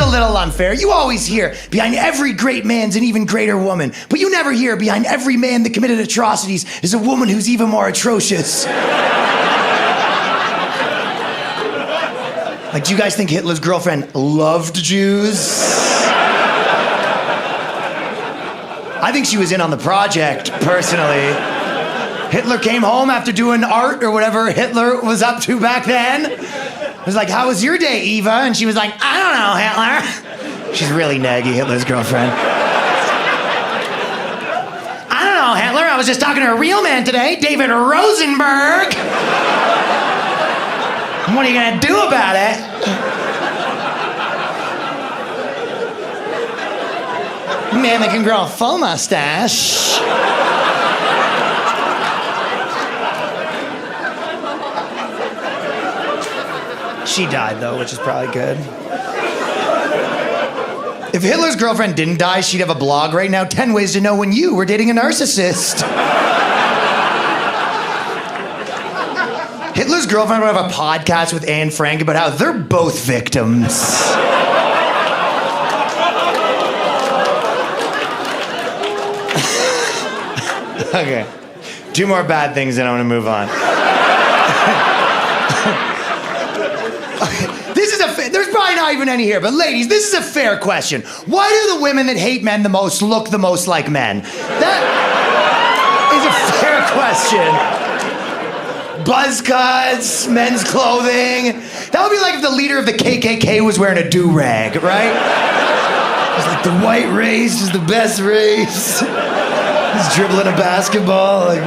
a little unfair. You always hear, behind every great man's an even greater woman. But you never hear, behind every man that committed atrocities is a woman who's even more atrocious. Like, do you guys think Hitler's girlfriend loved Jews? I think she was in on the project, personally. Hitler came home after doing art or whatever Hitler was up to back then. It was like, how was your day, Eva? And she was like, I don't know, Hitler. She's really naggy, Hitler's girlfriend. I don't know, Hitler. I was just talking to a real man today, David Rosenberg. What are you gonna do about it? Man that can grow a full mustache. She died, though, which is probably good. If Hitler's girlfriend didn't die, she'd have a blog right now, 10 ways to know when you were dating a narcissist. Hitler's girlfriend would have a podcast with Anne Frank about how they're both victims. Okay. 2 more bad things, and I'm gonna move on. There's probably not even any here, but ladies, this is a fair question. Why do the women that hate men the most look the most like men? That is a fair question. Buzz cuts, men's clothing. That would be like if the leader of the KKK was wearing a do-rag, right? It's like the white race is the best race. He's dribbling a basketball, like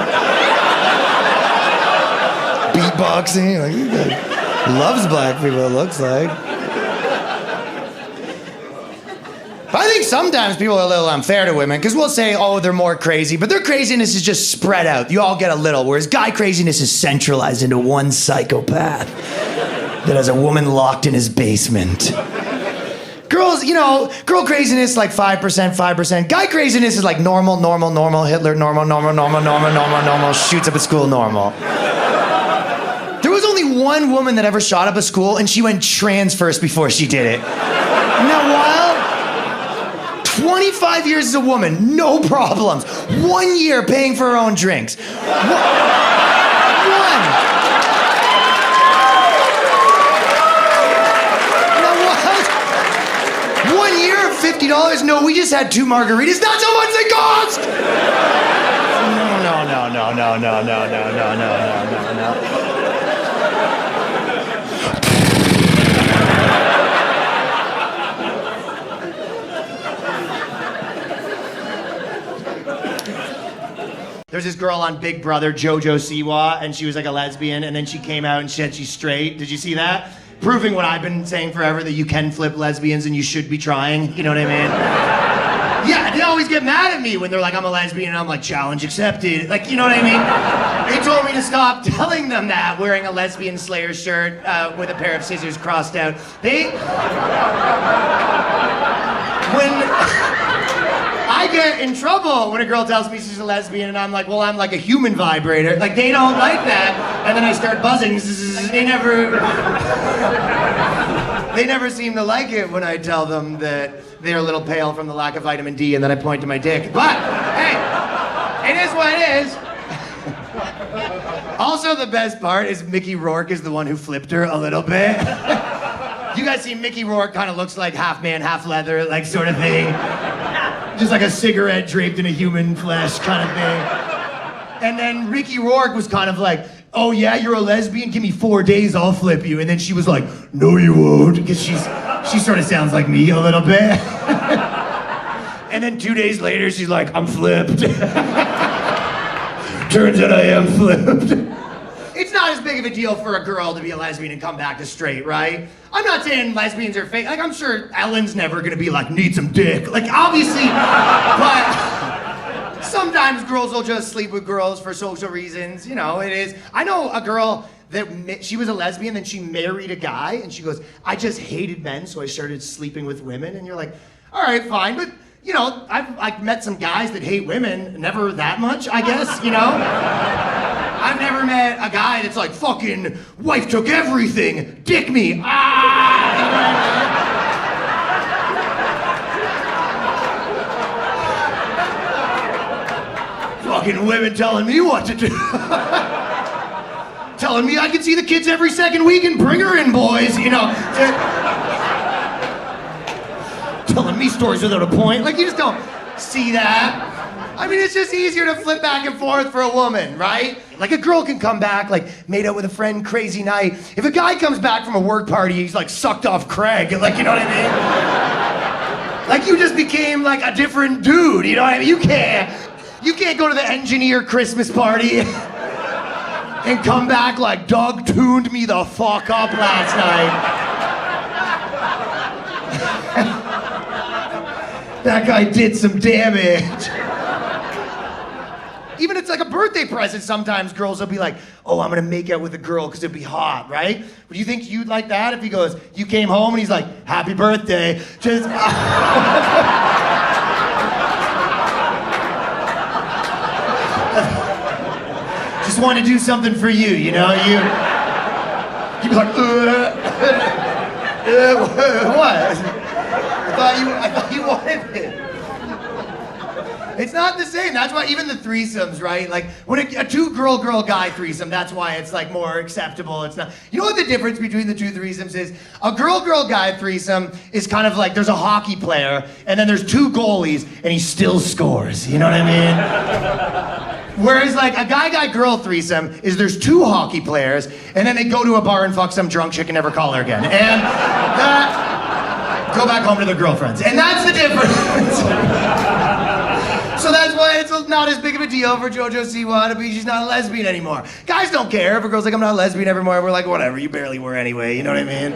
beatboxing, like loves black people, it looks like. But I think sometimes people are a little unfair to women, because we'll say, oh, they're more crazy, but their craziness is just spread out. You all get a little, whereas guy craziness is centralized into one psychopath that has a woman locked in his basement. Girls, you know, girl craziness like 5%, 5%. Guy craziness is like normal, Hitler, normal, shoots up at school, normal. There was only one woman that ever shot up a school, and she went trans first before she did it. Isn't that wild? 25 years as a woman, no problems. 1 year paying for her own drinks. $50? No, we just had 2 margaritas. That's how much they cost! No. There's this girl on Big Brother, JoJo Siwa, and she was like a lesbian, and then she came out and said she's straight. Did you see that? Proving what I've been saying forever, that you can flip lesbians and you should be trying. You know what I mean? Yeah, they always get mad at me when they're like, I'm a lesbian, and I'm like, challenge accepted. Like, you know what I mean? They told me to stop telling them that, wearing a lesbian Slayer shirt with a pair of scissors crossed out. When I get in trouble when a girl tells me she's a lesbian and I'm like, well, I'm like a human vibrator. Like, they don't like that. And then I start buzzing. They never seem to like it when I tell them that they're a little pale from the lack of vitamin D, and then I point to my dick. But, hey, it is what it is. Also, the best part is Mickey Rourke is the one who flipped her a little bit. You guys see Mickey Rourke kind of looks like half man, half leather, like sort of thing. Just like a cigarette draped in a human flesh kind of thing. And then Mickey Rourke was kind of like, oh yeah, you're a lesbian? Give me 4 days, I'll flip you. And then she was like, no you won't, because she sort of sounds like me a little bit. And then 2 days later, she's like, I'm flipped. Turns out I am flipped. It's not as big of a deal for a girl to be a lesbian and come back to straight, right? I'm not saying lesbians are fake. Like, I'm sure Ellen's never gonna be like, need some dick. Like, obviously, but sometimes girls will just sleep with girls for social reasons. You know, it is. I know a girl that she was a lesbian, then she married a guy, and she goes, I just hated men, so I started sleeping with women. And you're like, all right, fine, but you know, I've met some guys that hate women, never that much, I guess, you know? I've never met a guy that's like, fucking, wife took everything, dick me, ah! fucking women telling me what to do. Telling me I can see the kids every second week and bring her in, boys, you know. Telling me stories without a point. Like, you just don't see that. I mean, it's just easier to flip back and forth for a woman, right? Like, a girl can come back, like, made out with a friend, crazy night. If a guy comes back from a work party, he's, like, sucked off Craig, like, you know what I mean? Like, you just became, like, a different dude, you know what I mean? You can't go to the engineer Christmas party and come back like, Doug tuned me the fuck up last night. That guy did some damage. Even it's like a birthday present, sometimes girls will be like, oh, I'm gonna make out with a girl because it'd be hot, right? Would you think you'd like that if he goes, you came home and he's like, happy birthday, just... Just want to do something for you, you know? You'd be like, what? I thought you wanted it. It's not the same. That's why even the threesomes, right? Like when a two girl guy threesome, that's why it's like more acceptable. It's not. You know what the difference between the two threesomes is? A girl guy threesome is kind of like there's a hockey player and then there's two goalies and he still scores. You know what I mean? Whereas like a guy girl threesome is there's two hockey players and then they go to a bar and fuck some drunk chick and never call her again. And that go back home to their girlfriends. And that's the difference. So that's why it's not as big of a deal for JoJo Siwa to be she's not a lesbian anymore. Guys don't care if a girl's like, I'm not a lesbian anymore. We're like, whatever, you barely were anyway, you know what I mean?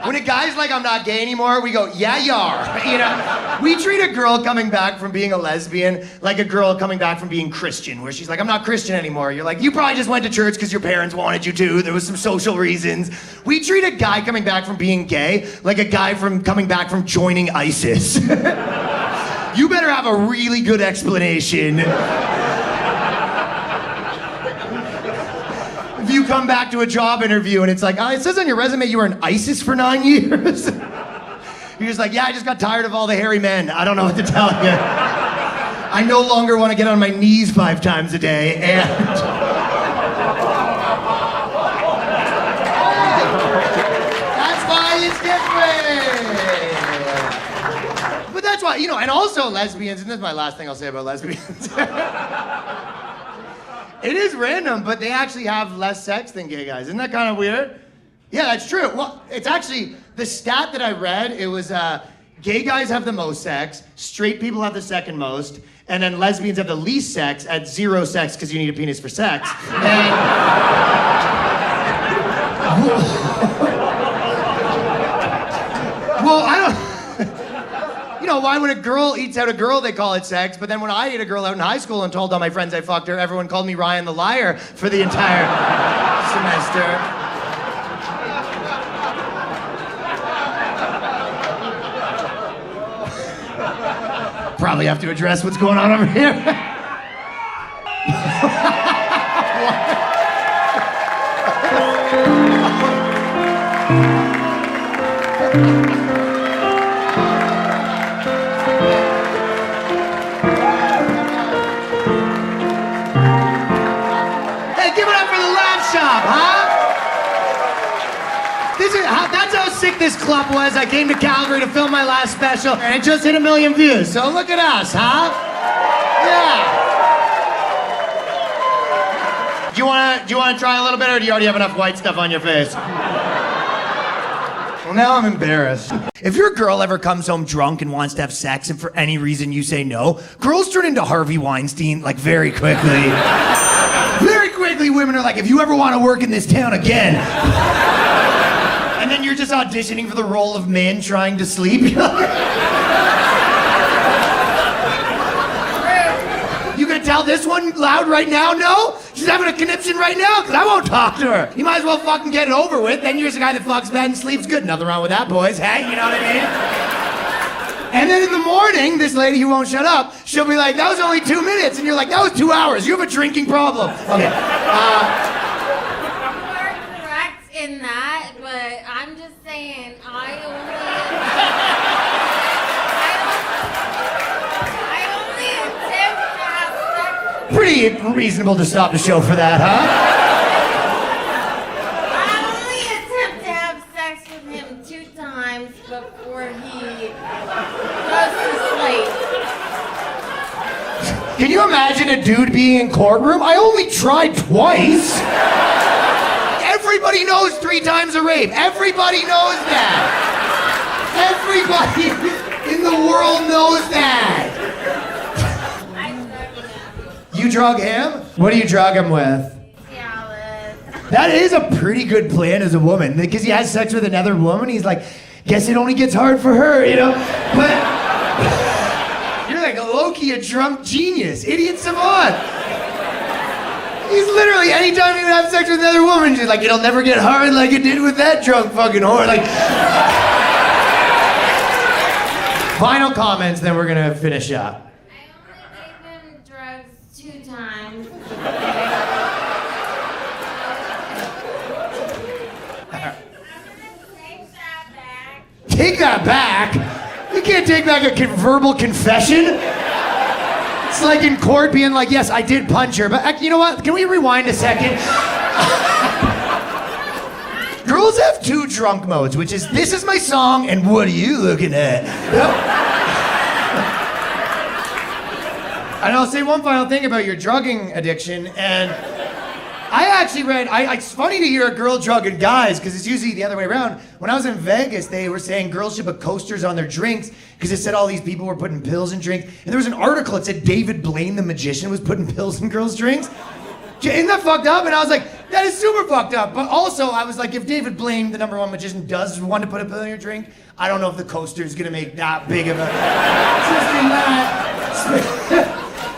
When a guy's like, I'm not gay anymore, we go, yeah, you are. You know, we treat a girl coming back from being a lesbian like a girl coming back from being Christian, where she's like, I'm not Christian anymore. You're like, you probably just went to church because your parents wanted you to. There was some social reasons. We treat a guy coming back from being gay like a guy from coming back from joining ISIS. You better have a really good explanation. If you come back to a job interview and it's like, oh, it says on your resume you were in ISIS for 9 years. You're just like, yeah, I just got tired of all the hairy men. I don't know what to tell you. I no longer want to get on my knees 5 times a day, and... That's why it's different. But that's why, you know, and also lesbians, and this is my last thing I'll say about lesbians. It is random, but they actually have less sex than gay guys. Isn't that kind of weird? Yeah, that's true. Well, it's actually, the stat that I read, it was gay guys have the most sex, straight people have the second most, and then lesbians have the least sex at 0 sex because you need a penis for sex. And... well, I don't... You know, why when a girl eats out a girl, they call it sex, but then when I ate a girl out in high school and told all my friends I fucked her, everyone called me Ryan the Liar for the entire semester. Probably have to address what's going on over here. That's how sick this club was. I came to Calgary to film my last special, and it just hit 1 million views. So look at us, huh? Yeah. Do you wanna try a little bit, or do you already have enough white stuff on your face? Well, now I'm embarrassed. If your girl ever comes home drunk and wants to have sex, and for any reason you say no, girls turn into Harvey Weinstein like very quickly. Very quickly, women are like, if you ever want to work in this town again. And then you're just auditioning for the role of man trying to sleep. You gonna tell this one loud right now? No? She's having a conniption right now? Because I won't talk to her. You might as well fucking get it over with. Then you're just a guy that fucks bad and sleeps good. Nothing wrong with that, boys. Hey, you know what I mean? And then in the morning, this lady who won't shut up, she'll be like, that was only 2 minutes. And you're like, that was 2 hours. You have a drinking problem. Okay. In that, but I'm just saying, I only attempt to have sex pretty reasonable to stop the show for that, huh? I only attempt to have sex with him 2 times before he goes to sleep. Can you imagine a dude being in courtroom? I only tried twice. Everybody knows 3 times a rape. Everybody knows that. Everybody in the world knows that. I drug him. You drug him? What do you drug him with? Cialis. That is a pretty good plan as a woman, because he has sex with another woman. He's like, guess it only gets hard for her, you know? But you're like a low-key, a drunk genius, idiot savant. He's literally, anytime he would have sex with another woman, she's like, it'll never get hard like it did with that drunk fucking whore. Like, final comments, then we're gonna finish up. I only gave him drugs 2 times. I'm gonna take that back. Take that back? You can't take back a verbal confession. It's like in court being like, yes, I did punch her, but you know what? Can we rewind a second? Girls have 2 drunk modes, which is, this is my song, and what are you looking at? And I'll say one final thing about your drugging addiction, and I actually read, it's funny to hear a girl drugging guys, because it's usually the other way around. When I was in Vegas, they were saying girls should put coasters on their drinks, because it said all these people were putting pills in drinks. And there was an article that said David Blaine, the magician, was putting pills in girls' drinks. Isn't that fucked up? And I was like, that is super fucked up. But also, I was like, if David Blaine, the #1 magician, does want to put a pill in your drink, I don't know if the coaster is going to make that big of a...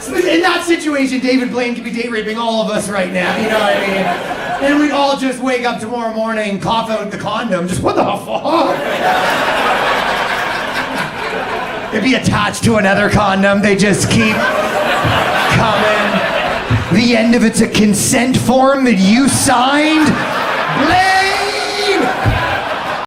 In that situation, David Blaine could be date raping all of us right now, you know what I mean? And we'd all just wake up tomorrow morning and cough out the condom. Just what the fuck? It'd be attached to another condom. They just keep coming. The end of it's a consent form that you signed. Blaine!